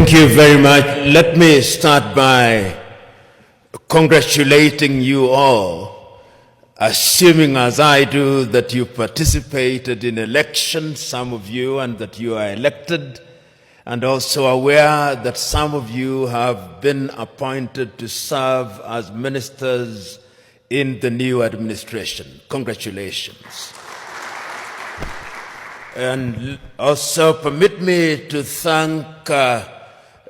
Thank you very much. Let me start by congratulating you all, assuming as I do that you participated in elections, some of you, and that you are elected, and also aware that some of you have been appointed to serve as ministers in the new administration. Congratulations. And also permit me to thank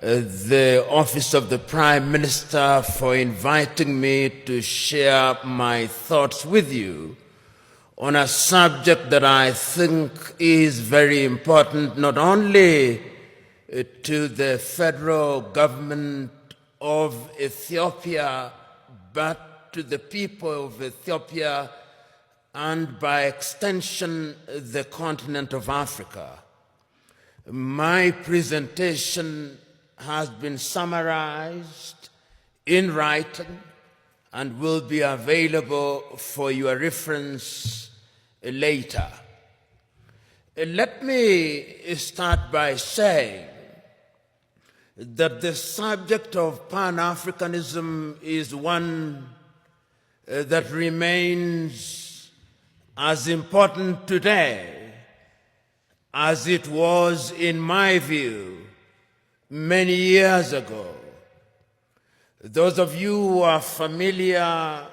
the Office of the Prime Minister for inviting me to share my thoughts with you on a subject that I think is very important, not only to the federal government of Ethiopia, but to the people of Ethiopia and by extension, the continent of Africa. My presentation has been summarized in writing and will be available for your reference later. Let me start by saying that the subject of Pan-Africanism is one that remains as important today as it was, in my view, many years ago. Those of you who are familiar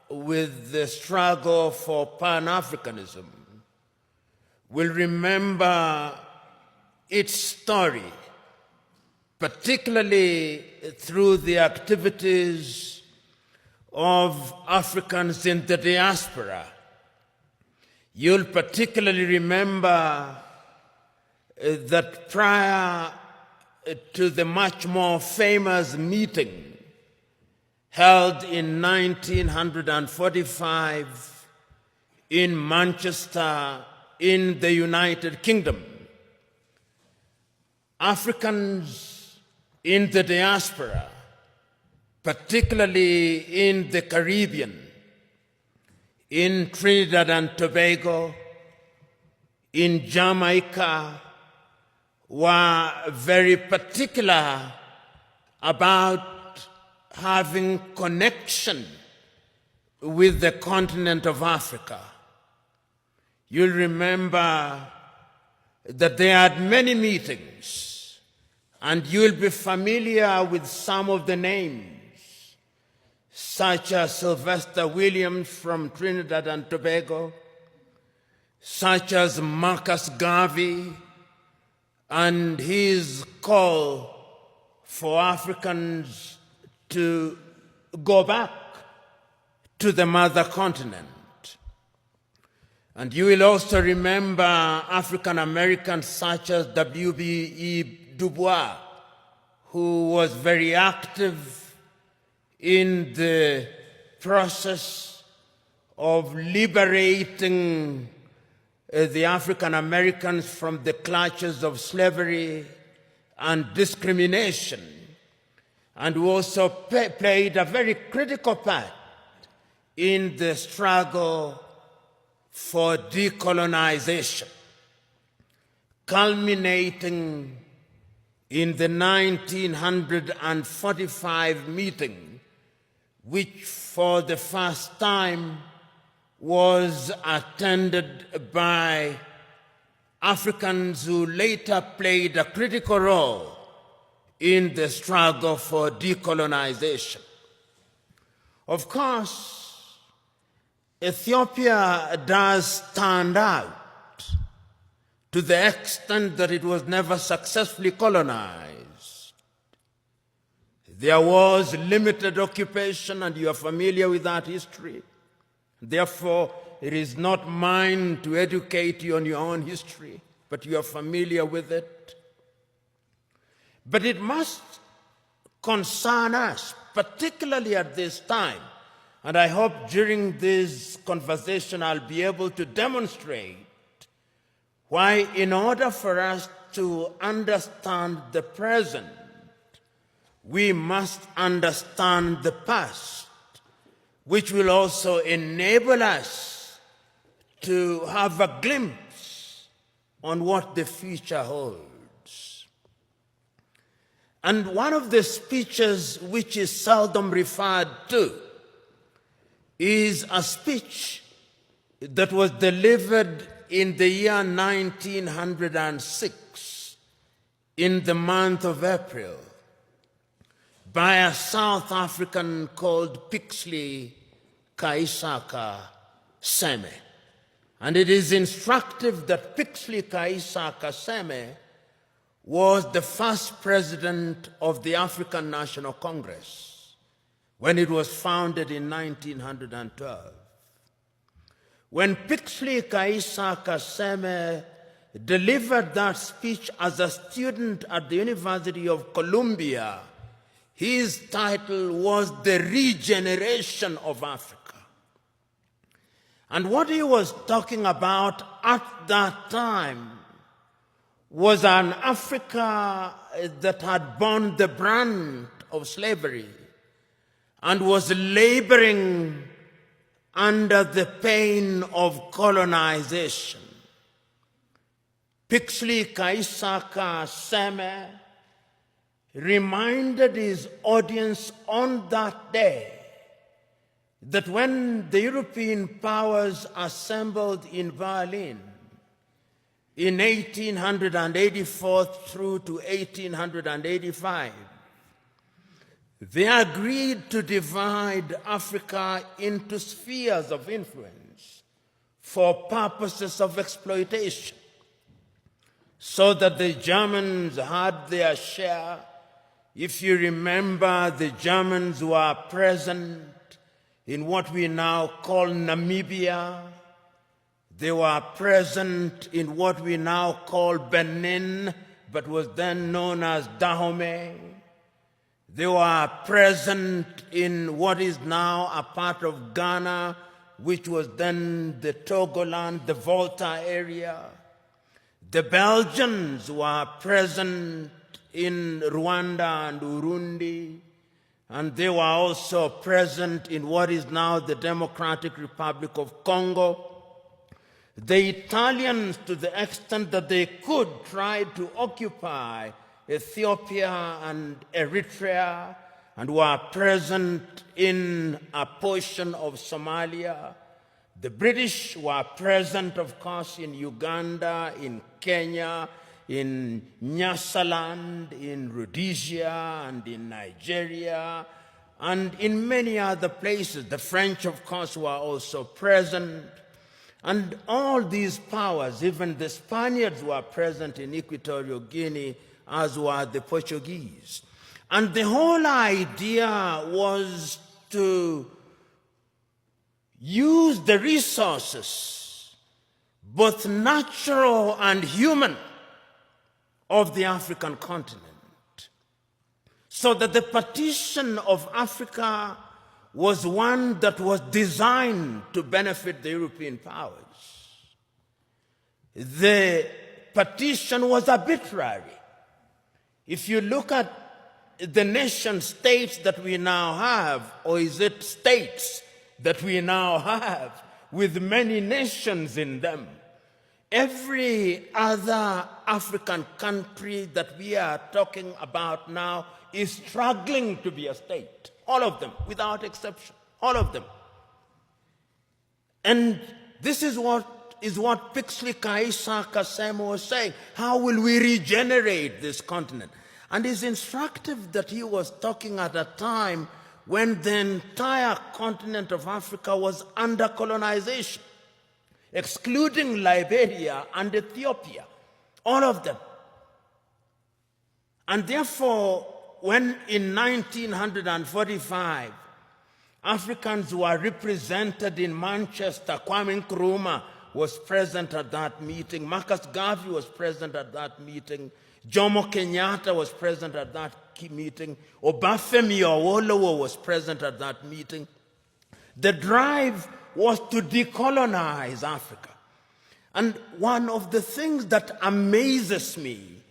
with the struggle for Pan-Africanism will remember its story, particularly through the activities of Africans in the diaspora. You'll particularly remember that prior to the much more famous meeting held in 1945 in Manchester in the United Kingdom, Africans in the diaspora, particularly in the Caribbean, in Trinidad and Tobago, in Jamaica, were very particular about having connection with the continent of Africa. You'll remember that they had many meetings, and you'll be familiar with some of the names, such as Sylvester Williams from Trinidad and Tobago, such as Marcus Garvey and his call for Africans to go back to the mother continent. And you will also remember African Americans such as W.B.E. Du Bois, who was very active in the process of liberating the African Americans from the clutches of slavery and discrimination, and who also played a very critical part in the struggle for decolonization, culminating in the 1945 meeting, which for the first time was attended by Africans who later played a critical role in the struggle for decolonization. Of course, Ethiopia does stand out to the extent that it was never successfully colonized. There was limited occupation, and you are familiar with that history. Therefore, it is not mine to educate you on your own history, but you are familiar with it. But it must concern us, particularly at this time. And I hope during this conversation I'll be able to demonstrate why, in order for us to understand the present, we must understand the past, which will also enable us to have a glimpse on what the future holds. And one of the speeches which is seldom referred to is a speech that was delivered in the year 1906 in the month of April by a South African called Pixley Kaisaka Seme. And it is instructive that Pixley Kaisaka Seme was the first president of the African National Congress when it was founded in 1912. When Pixley Kaisaka Seme delivered that speech as a student at the University of Columbia, his title was The Regeneration of Africa. And what he was talking about at that time was an Africa that had borne the brunt of slavery and was laboring under the pain of colonization. Pixley Kaisaka Seme reminded his audience on that day that when the European powers assembled in Berlin in 1884 through to 1885, they agreed to divide Africa into spheres of influence for purposes of exploitation, so that the Germans had their share. If you remember, the Germans were present in what we now call Namibia. They were present in what we now call Benin, but was then known as Dahomey. They were present in what is now a part of Ghana, which was then the Togoland, the Volta area. The Belgians were present in Rwanda and Urundi, and they were also present in what is now the Democratic Republic of Congo. The Italians, to the extent that they could, tried to occupy Ethiopia and Eritrea and were present in a portion of Somalia. The British were present, of course, in Uganda, in Kenya, in Nyasaland, in Rhodesia, and in Nigeria, and in many other places. The French, of course, were also present. And all these powers, even the Spaniards, were present in Equatorial Guinea, as were the Portuguese. And the whole idea was to use the resources, both natural and human, of the African continent, so that the partition of Africa was one that was designed to benefit the European powers. The partition was arbitrary. If you look at the nation states that we now have, or is it states that we now have, with many nations in them, every other African country that we are talking about now is struggling to be a state. All of them, without exception. All of them. And this is what Pixley Kaisaka Seme was saying. How will we regenerate this continent? And it's instructive that he was talking at a time when the entire continent of Africa was under colonization, excluding Liberia and Ethiopia, all of them. And therefore, when in 1945, Africans were represented in Manchester, Kwame Nkrumah was present at that meeting, Marcus Garvey was present at that meeting, Jomo Kenyatta was present at that meeting, Obafemi Awolowo was present at that meeting. The drive was to decolonize Africa. And one of the things that amazes me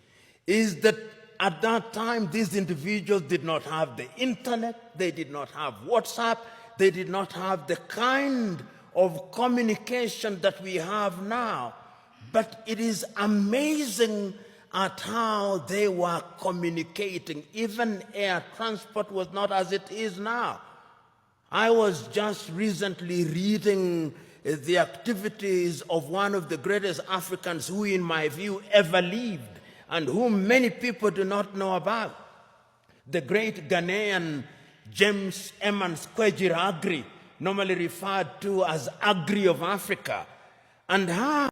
is that at that time, these individuals did not have the internet, they did not have WhatsApp, they did not have the kind of communication that we have now. But it is amazing at how they were communicating. Even air transport was not as it is now. I was just recently reading the activities of one of the greatest Africans who, in my view, ever lived and whom many people do not know about. The great Ghanaian James Emmons Kwegyir Aggrey, normally referred to as Aggrey of Africa, and how